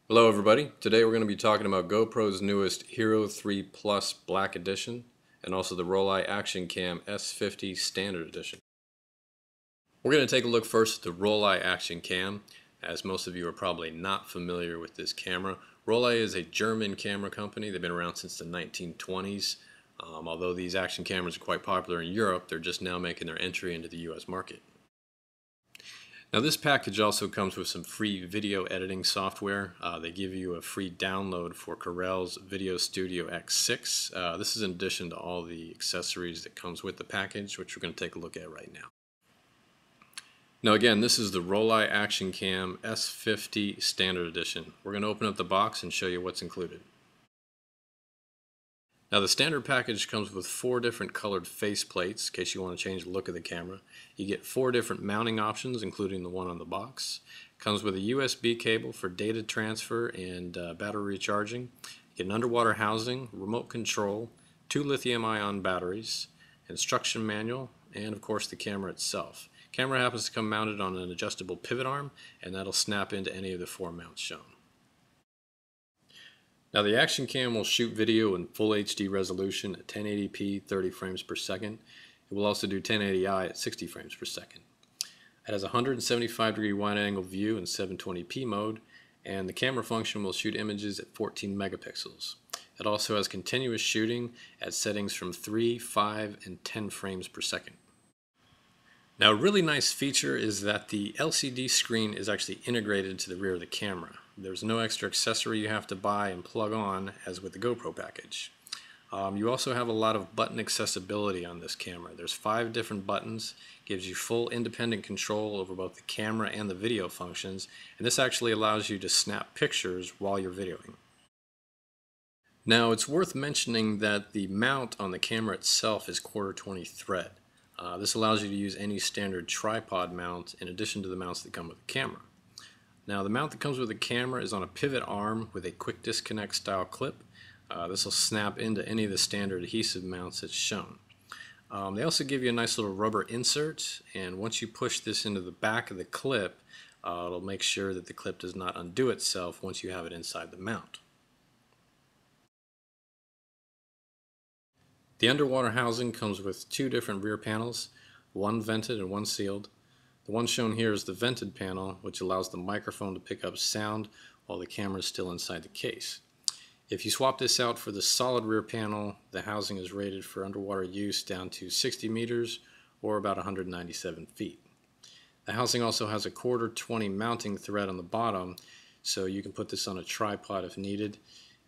Hello everybody, today we're going to be talking about GoPro's newest Hero 3 Plus Black Edition and also the Rollei Actioncam S50 Standard Edition. We're going to take a look first at the Rollei Actioncam. As most of you are probably not familiar with this camera, Rollei is a German camera company. They've been around since the 1920s. Although these action cameras are quite popular in Europe, they're just now making their entry into the US market. Now this package also comes with some free video editing software. They give you a free download for Corel's Video Studio X6. This is in addition to all the accessories that comes with the package, which we're going to take a look at right now. Now again, this is the Rollei Actioncam S50 Standard Edition. We're going to open up the box and show you what's included. Now the standard package comes with 4 different colored face plates in case you want to change the look of the camera. You get 4 different mounting options, including the one on the box. It comes with a USB cable for data transfer and battery recharging. You get an underwater housing, remote control, 2 lithium-ion batteries, instruction manual, and of course the camera itself. The camera happens to come mounted on an adjustable pivot arm, and that'll snap into any of the 4 mounts shown. Now the Actioncam will shoot video in full HD resolution at 1080p 30 frames per second. It will also do 1080i at 60 frames per second. It has a 175-degree wide-angle view in 720p mode, and the camera function will shoot images at 14 megapixels. It also has continuous shooting at settings from 3, 5, and 10 frames per second. Now a really nice feature is that the LCD screen is actually integrated to the rear of the camera. There's no extra accessory you have to buy and plug on as with the GoPro package. You also have a lot of button accessibility on this camera. There's 5 different buttons, gives you full independent control over both the camera and the video functions, and this actually allows you to snap pictures while you're videoing. Now it's worth mentioning that the mount on the camera itself is 1/4-20 thread. This allows you to use any standard tripod mount in addition to the mounts that come with the camera. Now the mount that comes with the camera is on a pivot arm with a quick disconnect style clip. This will snap into any of the standard adhesive mounts that's shown. They also give you a nice little rubber insert, and once you push this into the back of the clip, it'll make sure that the clip does not undo itself once you have it inside the mount. The underwater housing comes with 2 different rear panels, one vented and one sealed. The one shown here is the vented panel, which allows the microphone to pick up sound while the camera is still inside the case. If you swap this out for the solid rear panel, the housing is rated for underwater use down to 60 meters or about 197 feet. The housing also has a 1/4-20 mounting thread on the bottom, so you can put this on a tripod if needed.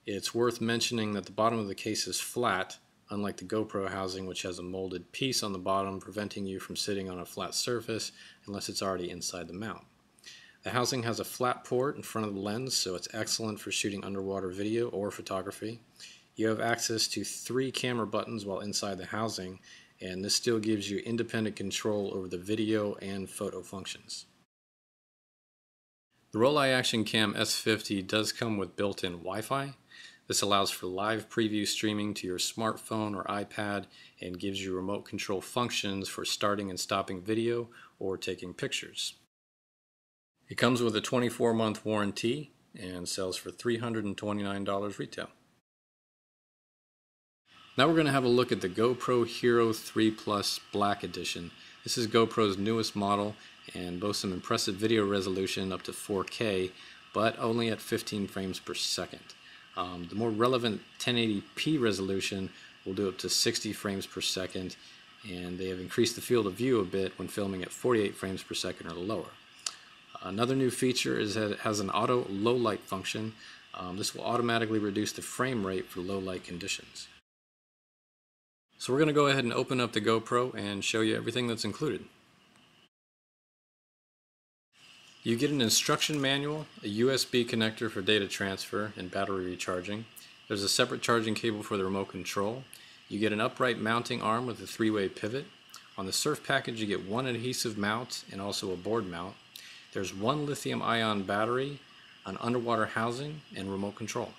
It's worth mentioning that the bottom of the case is flat, unlike the GoPro housing, which has a molded piece on the bottom preventing you from sitting on a flat surface unless it's already inside the mount. The housing has a flat port in front of the lens, so it's excellent for shooting underwater video or photography. You have access to 3 camera buttons while inside the housing, and this still gives you independent control over the video and photo functions. The Rollei Actioncam S50 does come with built-in Wi-Fi. This allows for live preview streaming to your smartphone or iPad and gives you remote control functions for starting and stopping video or taking pictures. It comes with a 24-month warranty and sells for $329 retail. Now we're going to have a look at the GoPro Hero 3 Plus Black Edition. This is GoPro's newest model and boasts some impressive video resolution up to 4K, but only at 15 frames per second. The more relevant 1080p resolution will do up to 60 frames per second, and they have increased the field of view a bit when filming at 48 frames per second or lower. Another new feature is that it has an auto low light function. This will automatically reduce the frame rate for low light conditions. So we're going to go ahead and open up the GoPro and show you everything that's included. You get an instruction manual, a USB connector for data transfer and battery recharging. There's a separate charging cable for the remote control. You get an upright mounting arm with a 3-way pivot. On the surf package you get 1 adhesive mount and also a board mount. There's 1 lithium-ion battery, an underwater housing, and remote control.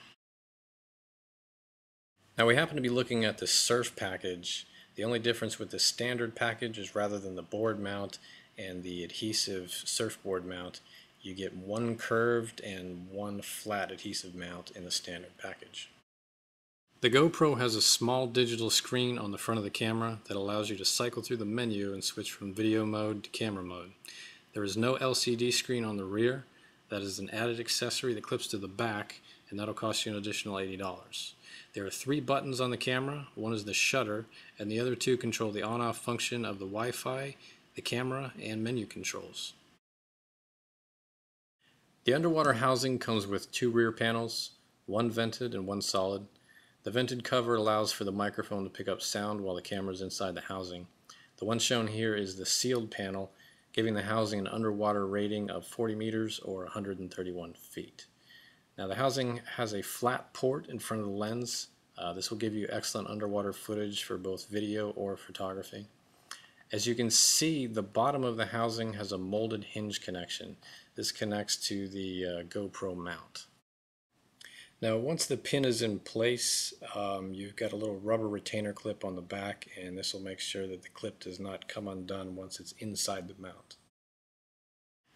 Now we happen to be looking at the surf package. The only difference with the standard package is rather than the board mount and the adhesive surfboard mount, You get one curved and one flat adhesive mount in the standard package. The GoPro has a small digital screen on the front of the camera that allows you to cycle through the menu and switch from video mode to camera mode. There is no LCD screen on the rear. That is an added accessory that clips to the back, and that'll cost you an additional $80. There are 3 buttons on the camera. One is the shutter, and the other 2 control the on-off function of the Wi-Fi, the camera, and menu controls. The underwater housing comes with 2 rear panels, one vented and one solid. The vented cover allows for the microphone to pick up sound while the camera is inside the housing. The one shown here is the sealed panel, giving the housing an underwater rating of 40 meters or 131 feet. Now the housing has a flat port in front of the lens. This will give you excellent underwater footage for both video or photography. As you can see, the bottom of the housing has a molded hinge connection. This connects to the GoPro mount. Now once the pin is in place, you've got a little rubber retainer clip on the back, and this will make sure that the clip does not come undone once it's inside the mount.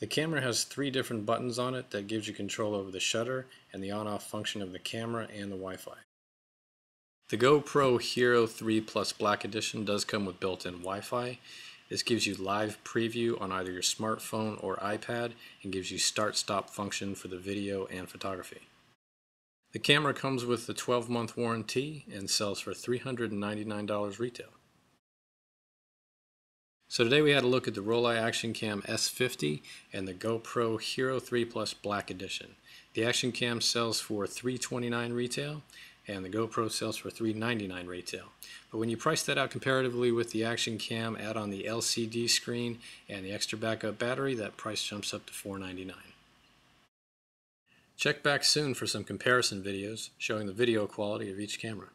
The camera has 3 different buttons on it that gives you control over the shutter and the on-off function of the camera and the Wi-Fi. The GoPro HERO3 Plus Black Edition does come with built-in Wi-Fi. This gives you live preview on either your smartphone or iPad and gives you start-stop function for the video and photography. The camera comes with a 12-month warranty and sells for $399 retail. So today we had a look at the Rollei Actioncam S50 and the GoPro HERO3 Plus Black Edition. The Actioncam sells for $329 retail and the GoPro sells for $399 retail. But when you price that out comparatively with the Actioncam, add on the LCD screen and the extra backup battery, that price jumps up to $499. Check back soon for some comparison videos showing the video quality of each camera.